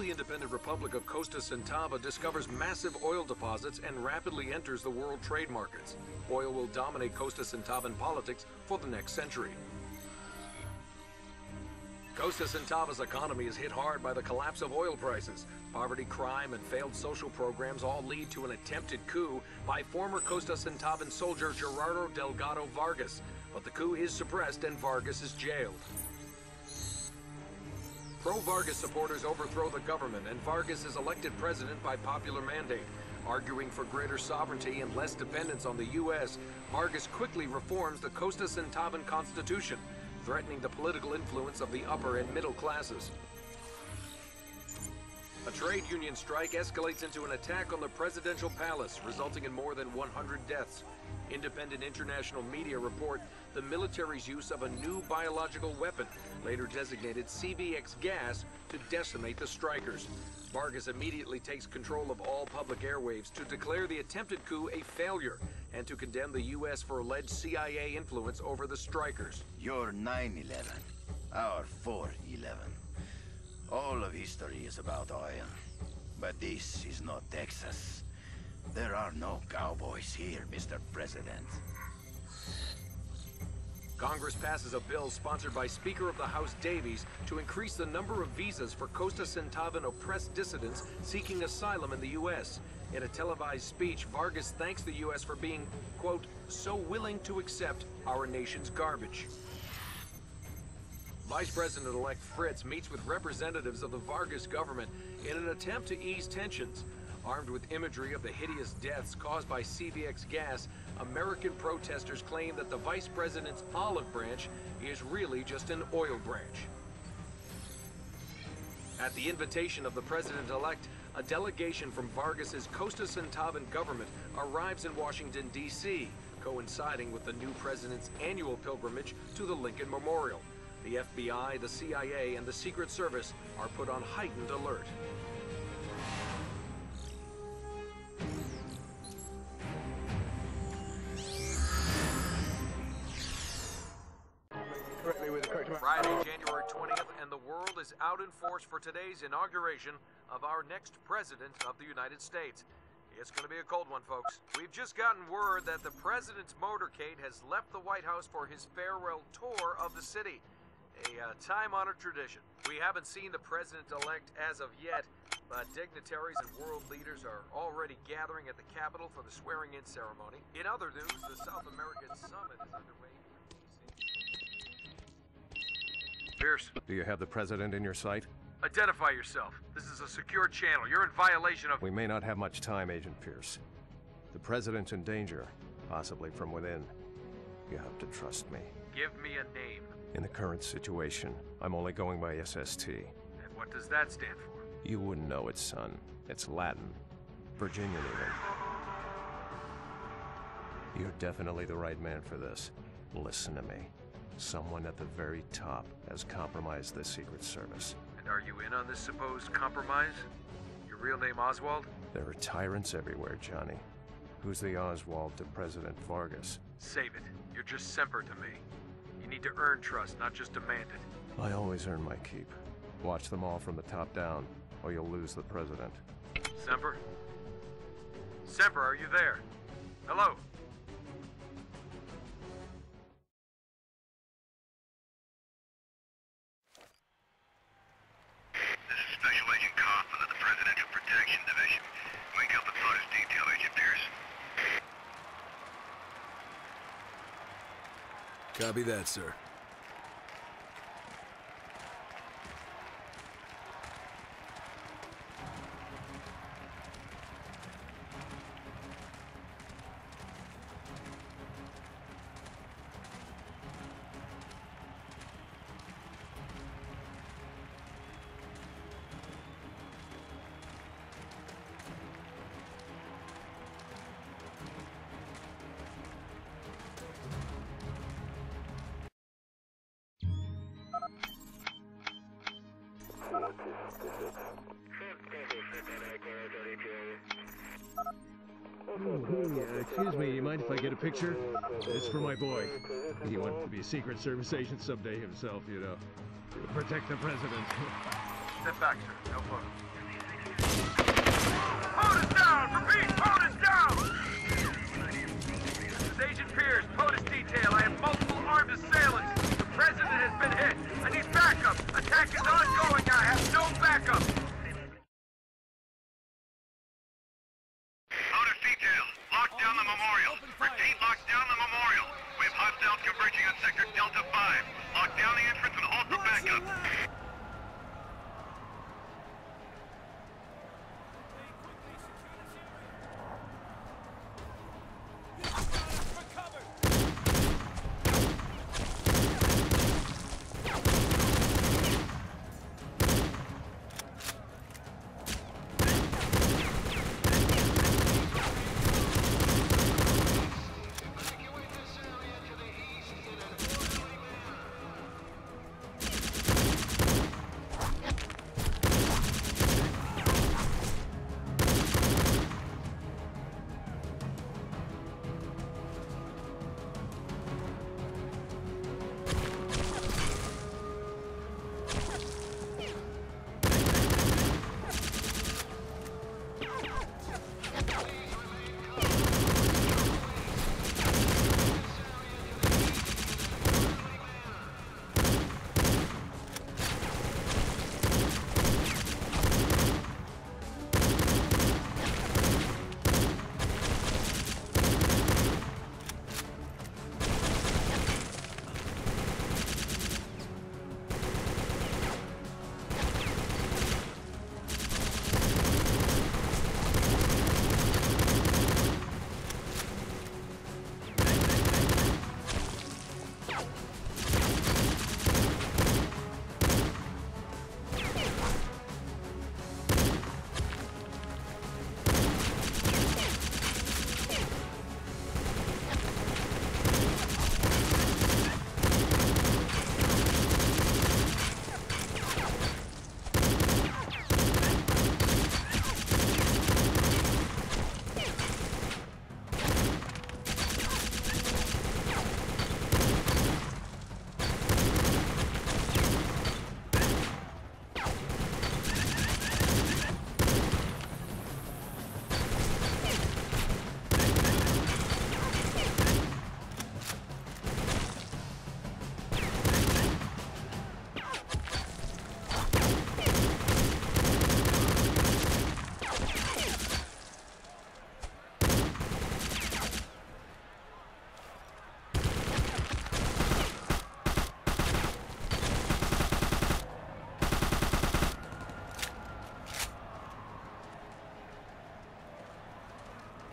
newly independent Republic of Costa Centava discovers massive oil deposits and rapidly enters the world trade markets. Oil will dominate Costa Centavan politics for the next century. Costa Centava's economy is hit hard by the collapse of oil prices. Poverty, crime, and failed social programs all lead to an attempted coup by former Costa Centavan soldier Gerardo Delgado Vargas. But the coup is suppressed and Vargas is jailed. Pro-Vargas supporters overthrow the government and Vargas is elected president by popular mandate. Arguing for greater sovereignty and less dependence on the U.S., Vargas quickly reforms the Costa Centavan constitution, threatening the political influence of the upper and middle classes. A trade union strike escalates into an attack on the presidential palace, resulting in more than 100 deaths. Independent international media report the military's use of a new biological weapon, later designated CVX gas, to decimate the strikers. Vargas immediately takes control of all public airwaves to declare the attempted coup a failure and to condemn the U.S. for alleged CIA influence over the strikers. Your 9/11, our 4/11. All of history is about oil. But this is not Texas. There are no cowboys here, Mr. President. Congress passes a bill sponsored by Speaker of the House Davies to increase the number of visas for Costa Centavan oppressed dissidents seeking asylum in the U.S. In a televised speech, Vargas thanks the U.S. for being, quote, so willing to accept our nation's garbage. Vice President-elect Fritz meets with representatives of the Vargas government in an attempt to ease tensions. Armed with imagery of the hideous deaths caused by CVX gas, American protesters claim that the vice president's olive branch is really just an oil branch. At the invitation of the president-elect, a delegation from Vargas's Costa Centavan government arrives in Washington, D.C., coinciding with the new president's annual pilgrimage to the Lincoln Memorial. The FBI, the CIA, and the Secret Service are put on heightened alert. Friday, January 20th, and the world is out in force for today's inauguration of our next president of the United States. It's going to be a cold one, folks. We've just gotten word that the president's motorcade has left the White House for his farewell tour of the city. A time-honored tradition. We haven't seen the president-elect as of yet, but dignitaries and world leaders are already gathering at the Capitol for the swearing-in ceremony. In other news, the South American Summit is underway. Pierce. Do you have the president in your sight? Identify yourself. This is a secure channel. You're in violation of... We may not have much time, Agent Pierce. The president's in danger, possibly from within. You have to trust me. Give me a name. In the current situation, I'm only going by SST. And what does that stand for? You wouldn't know it, son. It's Latin. Virginian, even. You're definitely the right man for this. Listen to me. Someone at the very top has compromised the Secret Service. And are you in on this supposed compromise? Your real name Oswald? There are tyrants everywhere, Johnny. Who's the Oswald to President Vargas? Save it. You're just Semper to me. You need to earn trust, not just demand it. I always earn my keep. Watch them all from the top down, or you'll lose the president. Semper? Semper, are you there? Hello? This is Special Agent Kaufman of the Presidential Protection Division. Wake up and thought his detail, Agent Pierce. Copy that, sir. Excuse me, you mind if I get a picture? It's for my boy. He wanted to be a Secret Service agent someday himself, you know. To protect the president. Step back, sir. No photos. POTUS down! Repeat, POTUS down! This is Agent Pierce, POTUS detail. I have multiple armed assailants. The president has been hit. I need backup. Attack is ongoing. I have no backup. POTUS detail, lock down the memorial. Repeat, lock down the memorial. We have hostiles converging on sector Delta 5. Lock down the entrance and halt for backup.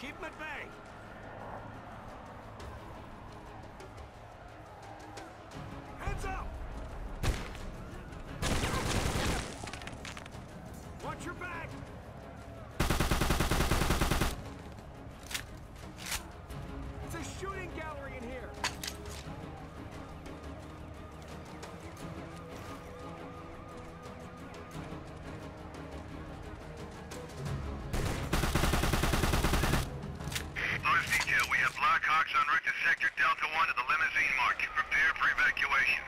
Keep them at bay! Hands up! Watch your back! It's a shooting gallery in here! Blackhawks en route to sector Delta 1 to the limousine mark. Prepare for evacuation.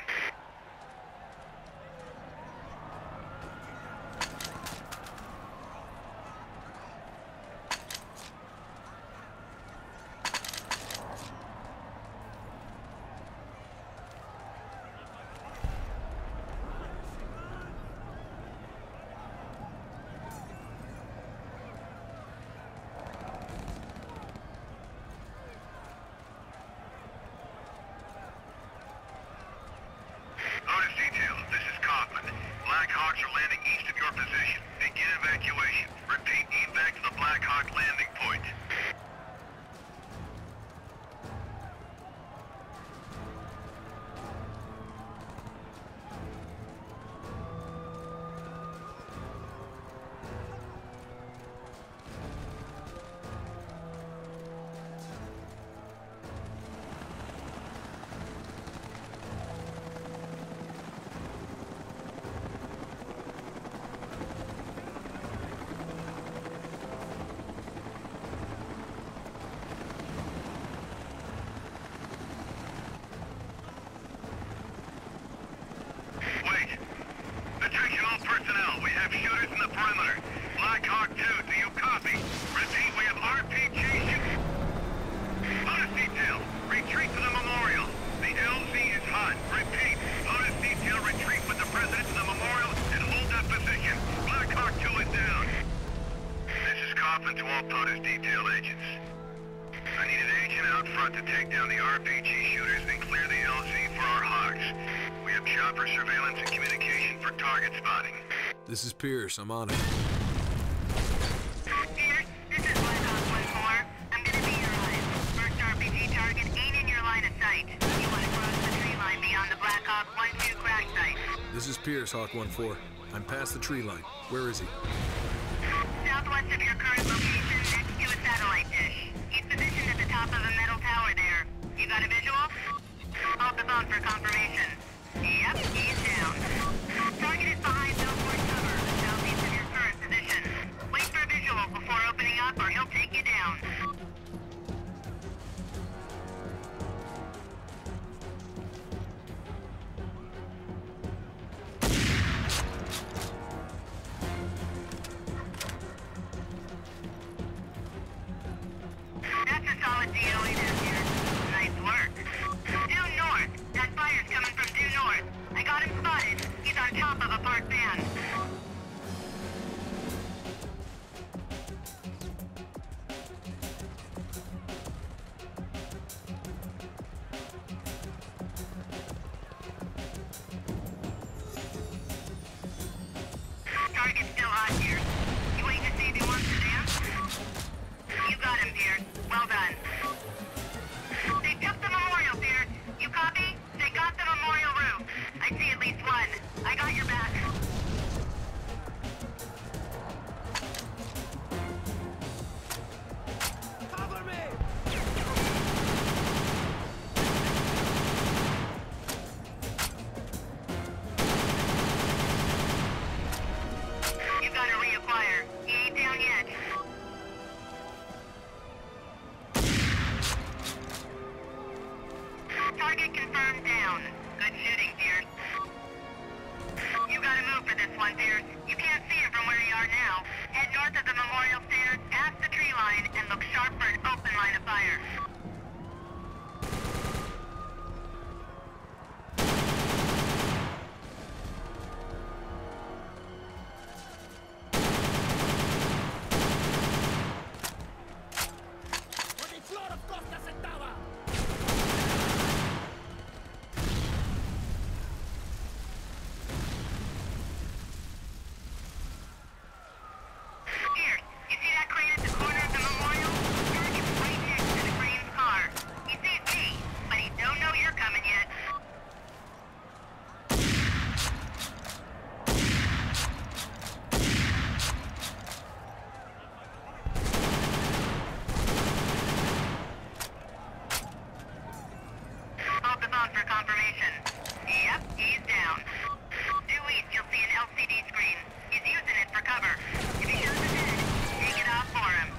front to take down the RPG shooters and clear the LZ for our hogs. We have chopper surveillance and communication for target spotting. This is Pierce. I'm on it. Pierce, this is Vargas 1-4. I'm gonna be your eyes. First RPG target ain't in your line of sight. You want to cross the tree line beyond the Black Hawk 1-2 crash site. This is Pierce, Hawk 1-4. I'm past the tree line. Where is he? Southwest of your current location, next to a satellite dish. He's positioned at the top of a metal tower there. You got a visual? Hold the phone for confirmation. Yep, he's down. Target is behind Billboard cover, southeast of your current position. Wait for a visual before opening up or he'll take you down. That's a solid DOE down here. Nice work. Due north. That fire's coming from due north. I got him spotted. He's on top of a parked van. Target's still hot here. You waiting to see if he wants to dance? You got him, Pierce. Well done. They took the memorial, Pierce. You copy? They got the memorial roof. I see at least one. I got your back. Cover me! You gotta reacquire. He ain't down yet. Target confirmed down. Good shooting, Pierce. You gotta move for this one, Pierce. You can't see it from where you are now. Head north of the memorial stairs, past the tree line, and look sharp for an open line of fire. Pierce, you see that crane at the corner of the memorial? Target's right next to the crane's car. He sees me, but he don't know you're coming yet. Hold the phone for confirmation. Yep, he's down. Due east, you'll see an LCD screen. He's using it for cover. If he shows his head, take it off for him.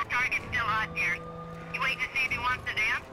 Target's still hot, Pierce. You waiting to see if he wants to dance?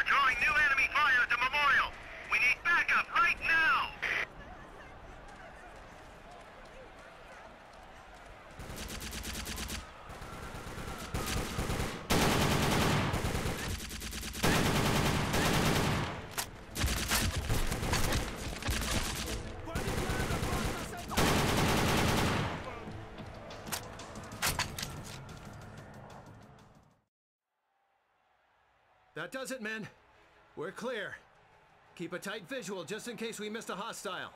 We're drawing new enemy fire at the memorial. We need backup right now! That does it, men. We're clear. Keep a tight visual just in case we missed a hostile.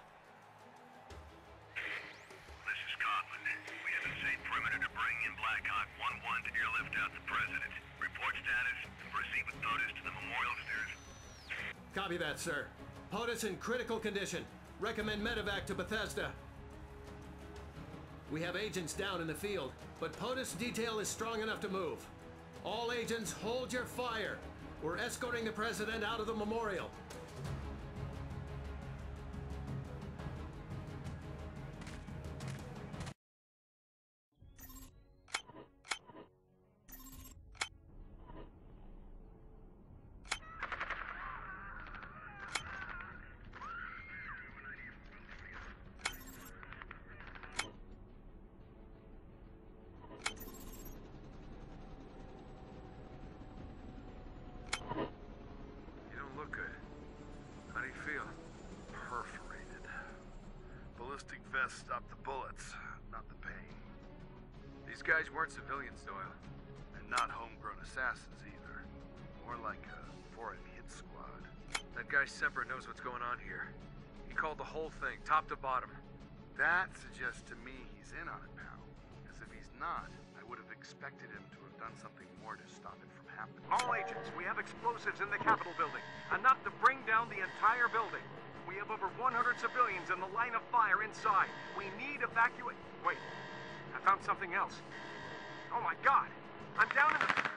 This is Scotland. We have a safe perimeter to bring in Black Hawk 1-1 to airlift out the President. Report status and proceed with POTUS to the memorial stairs. Copy that, sir. POTUS in critical condition. Recommend medevac to Bethesda. We have agents down in the field, but POTUS detail is strong enough to move. All agents, hold your fire. We're escorting the President out of the memorial. Stop the bullets, not the pain. These guys weren't civilians, Doyle. And not homegrown assassins either. More like a foreign hit squad. That guy Semper knows what's going on here. He called the whole thing, top to bottom. That suggests to me he's in on it, pal. Because if he's not, I would have expected him to have done something more to stop it from happening. All agents, we have explosives in the Capitol building. Enough to bring down the entire building. We have over 100 civilians in the line of fire inside. We need evacuate. Wait, I found something else. Oh my God! I'm down in the...